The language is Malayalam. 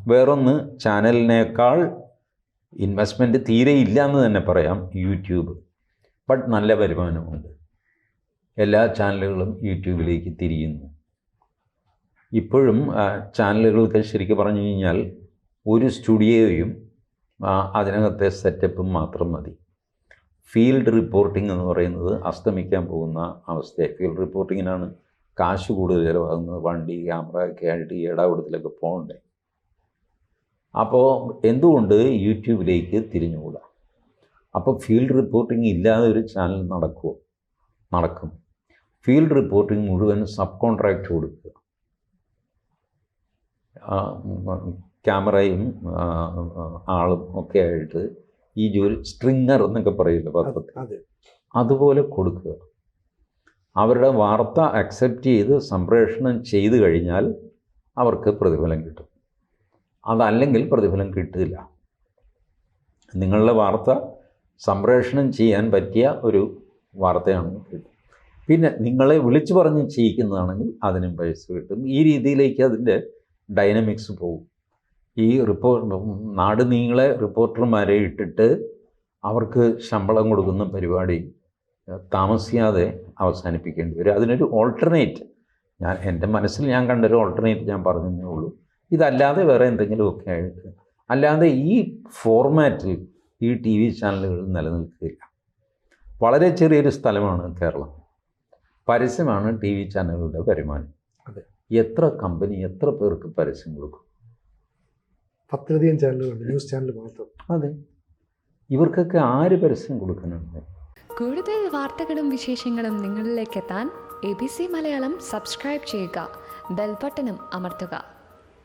വേറൊന്ന്, ചാനലിനേക്കാൾ ഇൻവെസ്റ്റ്മെൻറ്റ് തീരെ ഇല്ല എന്ന് തന്നെ പറയാം യൂട്യൂബ്. ബട്ട് നല്ല വരുമാനമുണ്ട്. എല്ലാ ചാനലുകളും യൂട്യൂബിലേക്ക് തിരിയുന്നു. ഇപ്പോഴും ചാനലുകൾക്ക് ശരിക്കും പറഞ്ഞു കഴിഞ്ഞാൽ ഒരു സ്റ്റുഡിയോയും അതിനകത്തെ സെറ്റപ്പും മാത്രം മതി. ഫീൽഡ് റിപ്പോർട്ടിംഗ് എന്ന് പറയുന്നത് അസ്തമിക്കാൻ പോകുന്ന അവസ്ഥയായി. ഫീൽഡ് റിപ്പോർട്ടിങ്ങിനാണ് കാശ് കൂടുതൽ ചിലവാകുന്നത്. വണ്ടി, ക്യാമറ ഒക്കെ ആയിട്ട് ഈ ഇടപെടലൊക്കെ പോകണ്ടേ. അപ്പോൾ എന്തുകൊണ്ട് യൂട്യൂബിലേക്ക് തിരിഞ്ഞുകൂടാ? അപ്പോൾ ഫീൽഡ് റിപ്പോർട്ടിംഗ് ഇല്ലാതെ ഒരു ചാനൽ നടക്കുമോ? നടക്കും. ഫീൽഡ് റിപ്പോർട്ടിംഗ് മുഴുവൻ സബ് കോൺട്രാക്റ്റ് കൊടുക്കുക. ക്യാമറയും ആളും ഒക്കെ ആയിട്ട് ഈ ജോലി, സ്ട്രിങ്ങർ എന്നൊക്കെ പറയില്ല പത്രത്തിൽ, അതുപോലെ കൊടുക്കുക. അവരുടെ വാർത്ത അക്സെപ്റ്റ് ചെയ്ത് സംപ്രേഷണം ചെയ്തു കഴിഞ്ഞാൽ അവർക്ക് പ്രതിഫലം കിട്ടും. അതല്ലെങ്കിൽ പ്രതിഫലം കിട്ടില്ല. നിങ്ങളുടെ വാർത്ത സംപ്രേഷണം ചെയ്യാൻ പറ്റിയ ഒരു വാർത്തയാണെങ്കിൽ കിട്ടും. പിന്നെ നിങ്ങളെ വിളിച്ചു പറഞ്ഞ് ചെയ്യിക്കുന്നതാണെങ്കിൽ അതിനും പൈസ കിട്ടും. ഈ രീതിയിലേക്ക് അതിൻ്റെ ഡൈനമിക്സ് പോകും. ഈ നാട് നീങ്ങളെ റിപ്പോർട്ടർമാരെ ഇട്ടിട്ട് അവർക്ക് ശമ്പളം കൊടുക്കുന്ന പരിപാടി താമസിയാതെ അവസാനിപ്പിക്കേണ്ടി വരും. അതിനൊരു ഓൾട്ടർനേറ്റ്, എൻ്റെ മനസ്സിൽ ഞാൻ കണ്ടൊരു ഓൾട്ടർനേറ്റ് ഞാൻ പറഞ്ഞതേ ഉള്ളൂ. ഇതല്ലാതെ വേറെ എന്തെങ്കിലുമൊക്കെ ആയിട്ട്, അല്ലാതെ ഈ ഫോർമാറ്റിൽ ഈ ടി വി ചാനലുകൾ നിലനിൽക്കില്ല. വളരെ ചെറിയൊരു സ്ഥലമാണ് കേരളം. പരസ്യമാണ് ടി വി ചാനലുകളുടെ വരുമാനം. എത്ര കമ്പനി എത്ര പേർക്ക് പരസ്യം കൊടുക്കും? 10-ലധികം ചാനലുകളുണ്ട്, ന്യൂസ് ചാനൽ മാത്രം. അതെ, ഇവർക്കൊക്കെ ആര് പരസ്യം കൊടുക്കുന്നുണ്ട്? കൂടുതൽ വാർത്തകളും വിശേഷങ്ങളും നിങ്ങളിലേക്ക് എത്താൻ ABC മലയാളം സബ്സ്ക്രൈബ് ചെയ്യുക, ബെൽ ബട്ടണും അമർത്തുക.